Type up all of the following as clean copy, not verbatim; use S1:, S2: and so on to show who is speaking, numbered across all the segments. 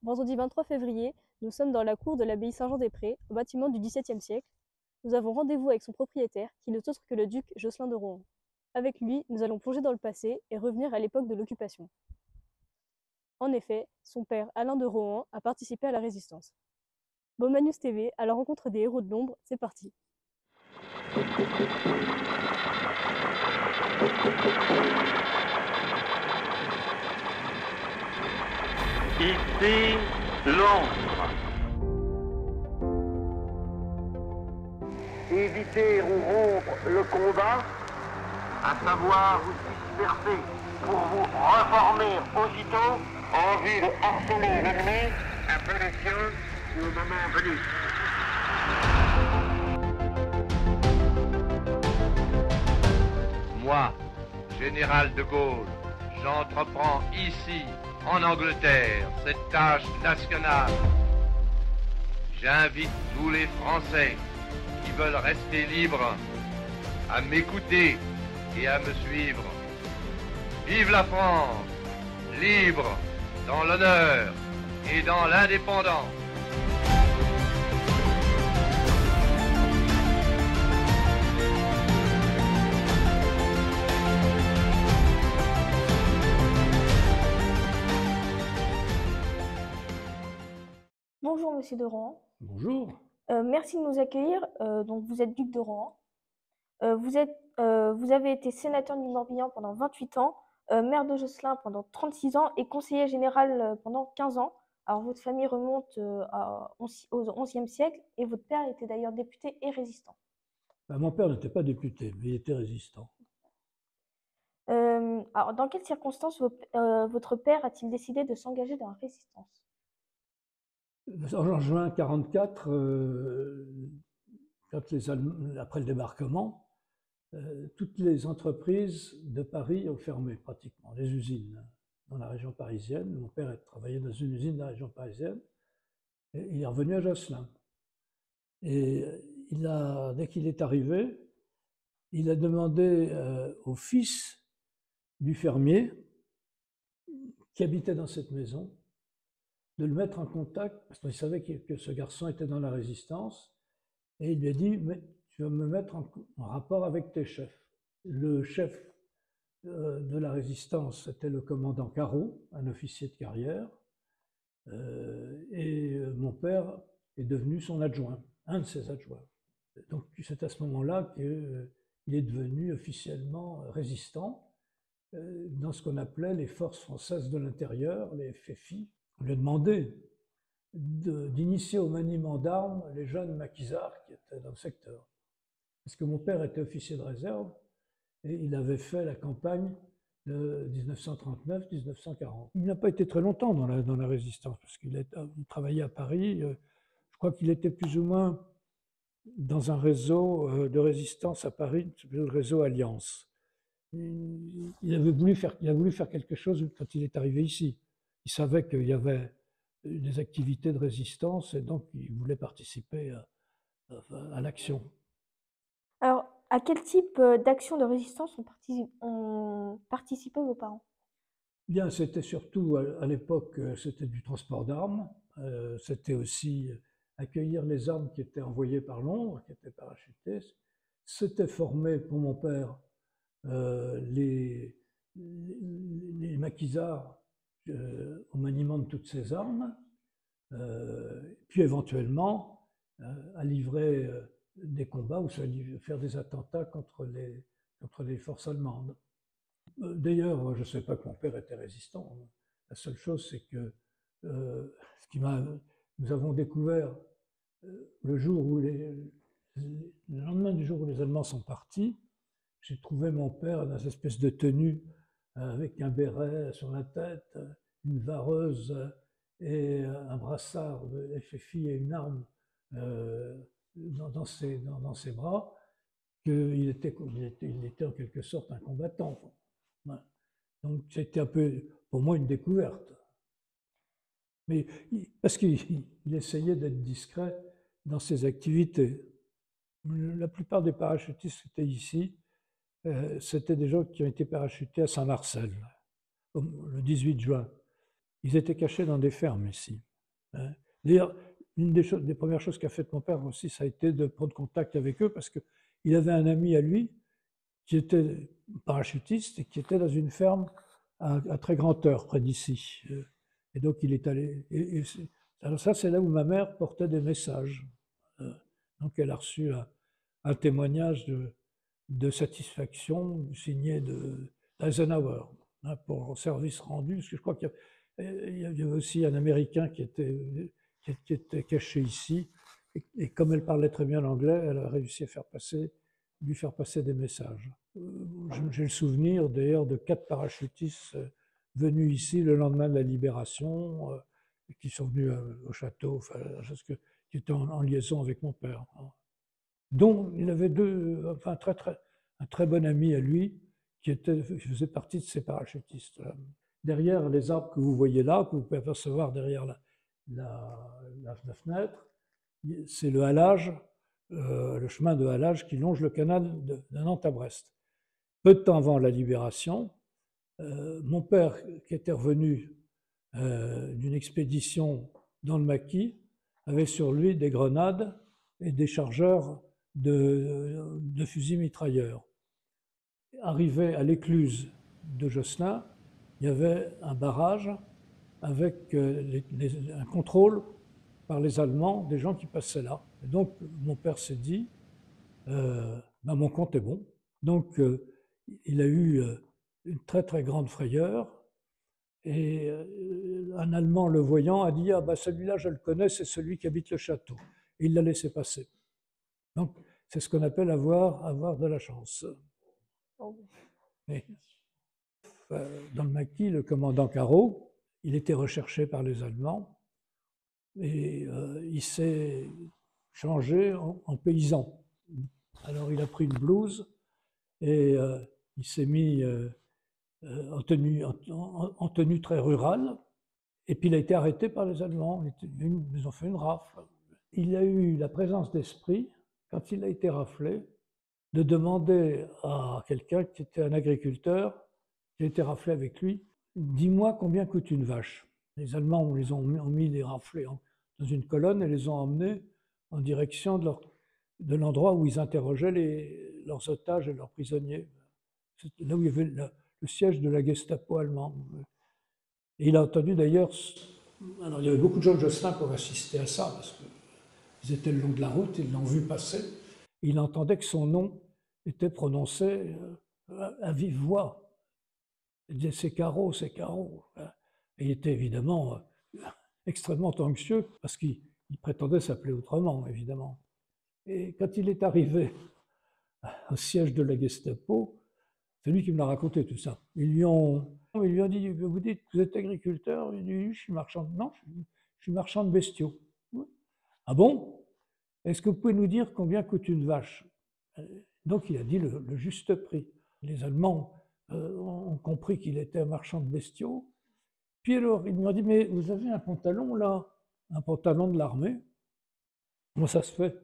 S1: Vendredi 23 février, nous sommes dans la cour de l'abbaye Saint-Jean-des-Prés, au bâtiment du XVIIe siècle. Nous avons rendez-vous avec son propriétaire, qui n'est autre que le duc Jocelyn de Rohan. Avec lui, nous allons plonger dans le passé et revenir à l'époque de l'occupation. En effet, son père, Alain de Rohan, a participé à la résistance. Beaumanius TV, à la rencontre des héros de l'ombre, c'est parti.
S2: Ici, l'ombre.
S3: Éviter ou rompre le combat,
S2: À savoir vous disperser pour vous reformer aussitôt en vue de harceler l'ennemi. Un peu de science au moment venu.
S4: Moi, général de Gaulle, j'entreprends ici, en Angleterre, cette tâche nationale. J'invite tous les Français qui veulent rester libres à m'écouter et à me suivre. Vive la France, libre dans l'honneur et dans l'indépendance.
S5: Bonjour Monsieur de Rohan.
S6: Bonjour.
S5: Merci de nous accueillir. Donc vous êtes duc de Rohan. Vous avez été sénateur du Morbihan pendant 28 ans, maire de Josselin pendant 36 ans et conseiller général pendant 15 ans. Alors votre famille remonte au XIe siècle et votre père était d'ailleurs député et résistant.
S6: Mon père n'était pas député, mais il était résistant.
S5: Alors dans quelles circonstances votre père a-t-il décidé de s'engager dans la résistance?
S6: En juin 1944, après le débarquement, toutes les entreprises de Paris ont fermé pratiquement, les usines dans la région parisienne. Mon père travaillait dans une usine de la région parisienne et il est revenu à Josselin. Et dès qu'il est arrivé, il a demandé au fils du fermier qui habitait dans cette maison de le mettre en contact, parce qu'il savait que ce garçon était dans la résistance, et il lui a dit, mais tu vas me mettre en rapport avec tes chefs. Le chef de la résistance, c'était le commandant Carreau, un officier de carrière, et mon père est devenu son adjoint, un de ses adjoints. Donc c'est à ce moment-là qu'il est devenu officiellement résistant dans ce qu'on appelait les forces françaises de l'intérieur, les FFI. On lui a demandé d'initier au maniement d'armes les jeunes maquisards qui étaient dans le secteur. Parce que mon père était officier de réserve et il avait fait la campagne de 1939-1940. Il n'a pas été très longtemps dans la résistance, parce qu'il travaillait à Paris. Je crois qu'il était plus ou moins dans un réseau de résistance à Paris, le réseau Alliance. Il a voulu faire quelque chose quand il est arrivé ici. Il savait qu'il y avait des activités de résistance et donc il voulait participer à l'action.
S5: Alors à quel type d'action de résistance ont participé vos parents?
S6: Bien, c'était surtout à l'époque, c'était du transport d'armes, c'était aussi accueillir les armes qui étaient envoyées par Londres, qui étaient parachutées. C'était former pour mon père les maquisards au maniement de toutes ces armes, puis éventuellement à livrer des combats ou à faire des attentats contre les forces allemandes. D'ailleurs, je ne sais pas que mon père était résistant. La seule chose, c'est que nous avons découvert le lendemain du jour où les Allemands sont partis, j'ai trouvé mon père dans une espèce de tenue avec un béret sur la tête, une vareuse et un brassard de FFI et une arme dans ses bras, qu'il était en quelque sorte un combattant. Donc c'était un peu, pour moi, une découverte. Mais parce qu'il essayait d'être discret dans ses activités. La plupart des parachutistes qui étaient ici, c'était des gens qui ont été parachutés à Saint-Marcel, le 18 juin. Ils étaient cachés dans des fermes ici. hein. D'ailleurs, une des premières choses qu'a fait mon père aussi, ça a été de prendre contact avec eux, parce qu'il avait un ami à lui qui était parachutiste et qui était dans une ferme à Très-Grand'Heure, près d'ici. Et donc il est allé. Alors ça, c'est là où ma mère portait des messages. Donc elle a reçu un témoignage de satisfaction signé d'Eisenhower, hein, pour le service rendu, parce que je crois qu'il y avait aussi un Américain qui était caché ici, et comme elle parlait très bien l'anglais, elle a réussi à lui faire passer des messages. J'ai le souvenir d'ailleurs de 4 parachutistes venus ici le lendemain de la Libération, qui sont venus au château, enfin, qui étaient en liaison avec mon père, hein, dont il avait un très bon ami à lui qui faisait partie de ces parachutistes. Derrière les arbres que vous voyez là, que vous pouvez apercevoir derrière la fenêtre, c'est le halage, le chemin de halage qui longe le canal de Nantes à Brest. Peu de temps avant la Libération, mon père, qui était revenu d'une expédition dans le maquis, avait sur lui des grenades et des chargeurs de fusils mitrailleurs. Arrivé à l'écluse de Josselin, il y avait un barrage avec un contrôle par les Allemands des gens qui passaient là. Et donc mon père s'est dit, mon compte est bon. Donc il a eu une très très grande frayeur, et un Allemand le voyant a dit « Ah ben celui-là je le connais, c'est celui qui habite le château ». Et il l'a laissé passer. Donc c'est ce qu'on appelle avoir de la chance. Et, dans le maquis, le commandant Carreau, il était recherché par les Allemands, et il s'est changé en paysan. Alors il a pris une blouse et il s'est mis en tenue très rurale, et puis il a été arrêté par les Allemands. Ils ont fait une rafle. Il a eu la présence d'esprit, quand il a été raflé, de demander à quelqu'un qui était un agriculteur, qui a été raflé avec lui, « Dis-moi combien coûte une vache ?» Les Allemands ont mis les raflés dans une colonne et les ont emmenés en direction de l'endroit où ils interrogeaient leurs otages et leurs prisonniers. C'était là où il y avait le siège de la Gestapo allemande. Et il a entendu d'ailleurs... Alors il y avait beaucoup de gens de Josselin pour assister à ça, parce qu'ils étaient le long de la route, ils l'ont vu passer. Et il entendait que son nom était prononcé à vive voix. Il disait « c'est Carreau, c'est Carreau ». Et il était évidemment extrêmement anxieux, parce qu'il prétendait s'appeler autrement, évidemment. Et quand il est arrivé au siège de la Gestapo, c'est lui qui me l'a raconté tout ça. Ils lui ont dit « Vous dites que vous êtes agriculteur ?» Il dit « Je suis marchand. » « Non, je suis marchand de bestiaux. »« Ah bon? Est-ce que vous pouvez nous dire combien coûte une vache ?» Donc il a dit le juste prix. Les Allemands ont compris qu'il était un marchand de bestiaux. Puis alors, ils m'ont dit « Mais vous avez un pantalon là, un pantalon de l'armée. Comment ça se fait ?»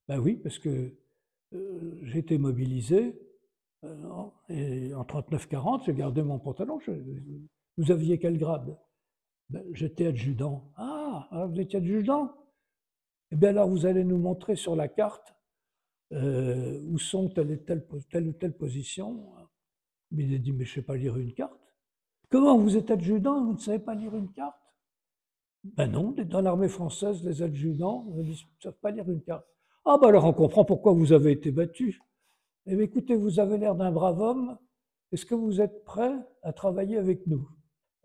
S6: Ben oui, parce que j'ai été mobilisé, et en 39-40, j'ai gardé mon pantalon. Vous aviez quel grade? Ben, j'étais adjudant. Ah, alors vous étiez adjudant? Eh bien alors vous allez nous montrer sur la carte où sont telle ou telle position. Mais il a dit, mais je ne sais pas lire une carte. Comment, vous êtes adjudant, vous ne savez pas lire une carte? Ben non, dans l'armée française, les adjudants ne savent pas lire une carte. Ah ben alors on comprend pourquoi vous avez été battu. Eh bien écoutez, vous avez l'air d'un brave homme, est-ce que vous êtes prêt à travailler avec nous?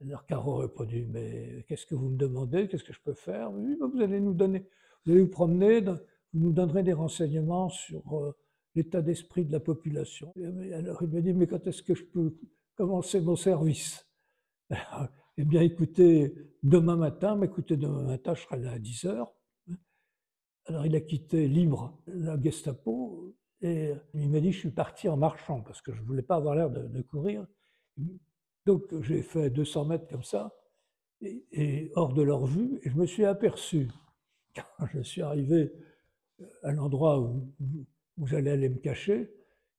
S6: Alors Carreau a répondu, mais qu'est-ce que vous me demandez? Qu'est-ce que je peux faire? Oui, ben vous allez nous promener, vous nous donnerez des renseignements sur l'état d'esprit de la population. Alors il m'a dit, mais quand est-ce que je peux commencer mon service? Alors, eh bien écoutez, demain matin, je serai là à 10h. Alors il a quitté libre la Gestapo, et il m'a dit, je suis parti en marchant, parce que je ne voulais pas avoir l'air de courir. Donc j'ai fait 200 mètres comme ça, et hors de leur vue, et je me suis aperçu, quand je suis arrivé à l'endroit où j'allais aller me cacher,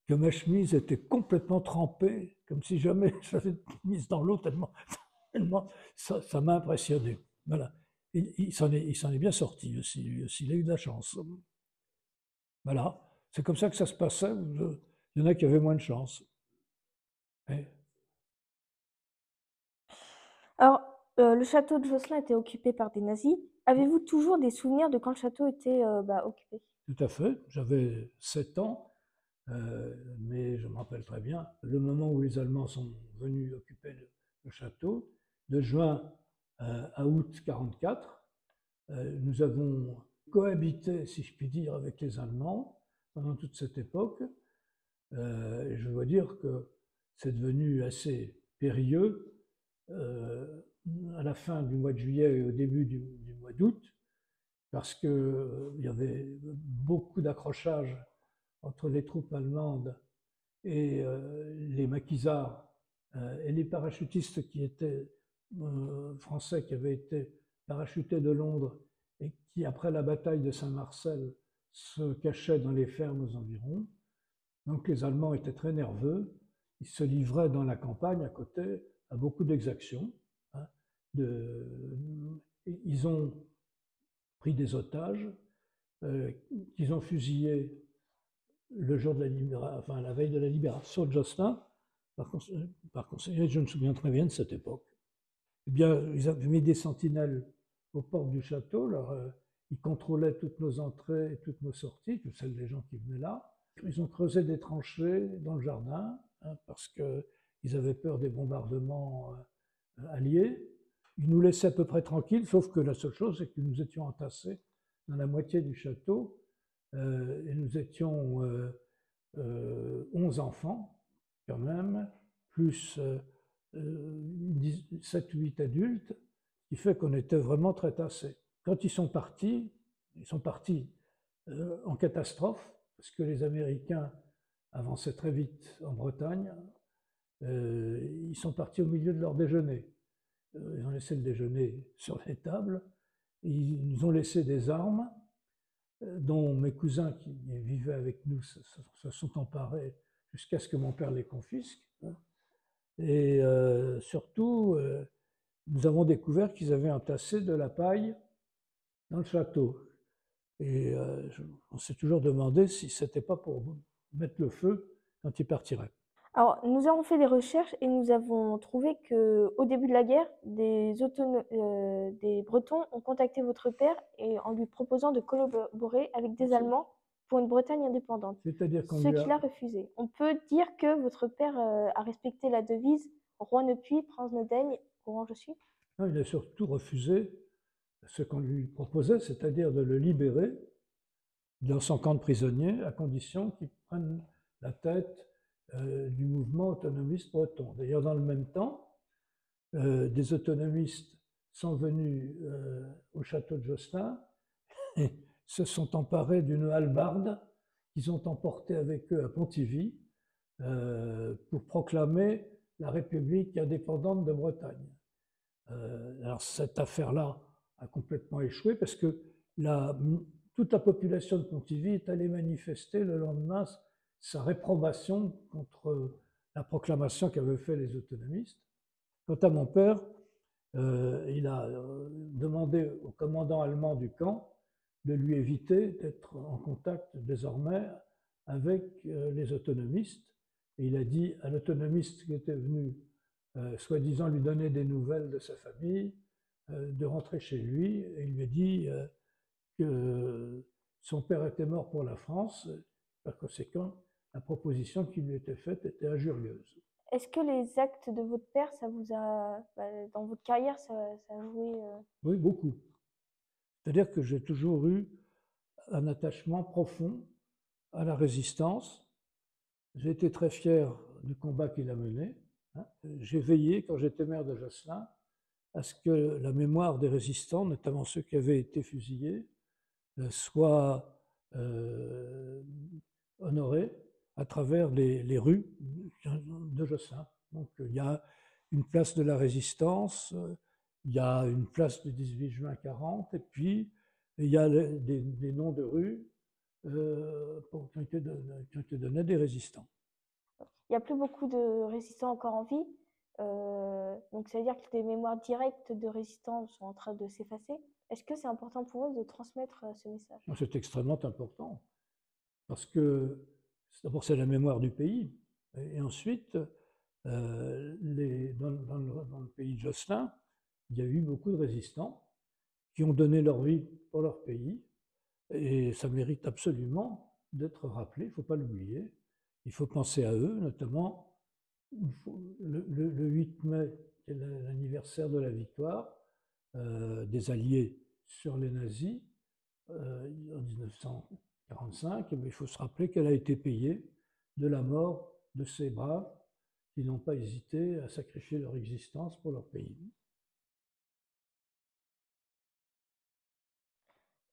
S6: que ma chemise était complètement trempée, comme si jamais je l'avais mise dans l'eau, tellement ça m'a impressionné. Voilà. il s'en est bien sorti aussi, lui aussi, il a eu de la chance. Voilà, c'est comme ça que ça se passait. Il y en a qui avaient moins de chance. Ouais.
S5: Alors, le château de Josselin était occupé par des nazis. Avez-vous toujours des souvenirs de quand le château était occupé?
S6: Tout à fait. J'avais 7 ans, mais je me rappelle très bien le moment où les Allemands sont venus occuper le château. De juin à août 1944, nous avons cohabité, si je puis dire, avec les Allemands pendant toute cette époque. Et je dois dire que c'est devenu assez périlleux à la fin du mois de juillet et au début du mois d'août, parce qu'il y avait beaucoup d'accrochages entre les troupes allemandes et les maquisards et les parachutistes qui étaient français, qui avaient été parachutés de Londres et qui, après la bataille de Saint-Marcel, se cachaient dans les fermes aux environs. Donc les Allemands étaient très nerveux, ils se livraient dans la campagne à côté à beaucoup d'exactions. Hein, ils ont pris des otages, qu'ils ont fusillés le jour de la veille de la libération de Josselin. Par conséquent, je me souviens très bien de cette époque. Eh bien, ils avaient mis des sentinelles aux portes du château, ils contrôlaient toutes nos entrées et toutes nos sorties, toutes celles des gens qui venaient là. Ils ont creusé des tranchées dans le jardin, parce qu'ils avaient peur des bombardements alliés. Ils nous laissaient à peu près tranquilles, sauf que la seule chose, c'est que nous étions entassés dans la moitié du château, et nous étions 11 enfants, quand même, plus 7 ou 8 adultes, ce qui fait qu'on était vraiment très tassés. Quand ils sont partis en catastrophe, parce que les Américains avançaient très vite en Bretagne, ils sont partis au milieu de leur déjeuner. Ils ont laissé le déjeuner sur les tables, ils nous ont laissé des armes, dont mes cousins qui vivaient avec nous se sont emparés jusqu'à ce que mon père les confisque. Et surtout, nous avons découvert qu'ils avaient entassé de la paille dans le château. Et on s'est toujours demandé si ce n'était pas pour mettre le feu quand ils partiraient.
S5: Alors, nous avons fait des recherches et nous avons trouvé qu'au début de la guerre, des Bretons ont contacté votre père et en lui proposant de collaborer avec des Allemands pour une Bretagne indépendante,
S6: C'est-à-dire qu'on
S5: ce qu'il a refusé. On peut dire que votre père a respecté la devise « Roi ne puis, prince ne daigne, courant je suis ».
S6: Non, il a surtout refusé ce qu'on lui proposait, c'est-à-dire de le libérer dans son camp de prisonniers, à condition qu'il prenne la tête du mouvement autonomiste breton. D'ailleurs, dans le même temps, des autonomistes sont venus au château de Josselin et se sont emparés d'une hallebarde qu'ils ont emportée avec eux à Pontivy pour proclamer la République indépendante de Bretagne. Alors cette affaire-là a complètement échoué parce que toute la population de Pontivy est allée manifester le lendemain sa réprobation contre la proclamation qu'avaient fait les autonomistes. Quant à mon père, il a demandé au commandant allemand du camp de lui éviter d'être en contact désormais avec les autonomistes. Et il a dit à l'autonomiste qui était venu soi-disant lui donner des nouvelles de sa famille, de rentrer chez lui, et il lui a dit que son père était mort pour la France. Par conséquent, la proposition qui lui était faite était injurieuse.
S5: Est-ce que les actes de votre père, ça vous a, dans votre carrière, ça a joué
S6: Oui, beaucoup. C'est-à-dire que j'ai toujours eu un attachement profond à la résistance. J'ai été très fier du combat qu'il a mené. J'ai veillé, quand j'étais maire de Josselin, à ce que la mémoire des résistants, notamment ceux qui avaient été fusillés, soit honorée à travers les rues de Josselin. Donc il y a une place de la Résistance, il y a une place du 18 juin 40, et puis il y a des noms de rues qui ont été donnés à des résistants.
S5: Il n'y a plus beaucoup de résistants encore en vie. Donc ça veut dire que les mémoires directes de résistants sont en train de s'effacer. Est-ce que c'est important pour eux de transmettre ce message?
S6: C'est extrêmement important, parce que d'abord c'est la mémoire du pays, et ensuite, dans le pays de Josselin, il y a eu beaucoup de résistants qui ont donné leur vie pour leur pays, et ça mérite absolument d'être rappelé, il ne faut pas l'oublier. Il faut penser à eux, notamment le 8 mai, qui est l'anniversaire de la victoire des Alliés sur les nazis en 1945. Il faut se rappeler qu'elle a été payée de la mort de ces braves qui n'ont pas hésité à sacrifier leur existence pour leur pays.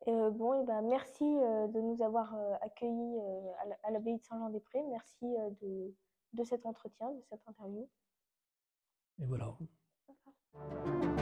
S5: Bon, et ben, merci de nous avoir accueillis à l'abbaye de Saint-Jean-des-Prés. Merci de cet entretien, de cette interview.
S6: Et voilà.
S5: Au revoir.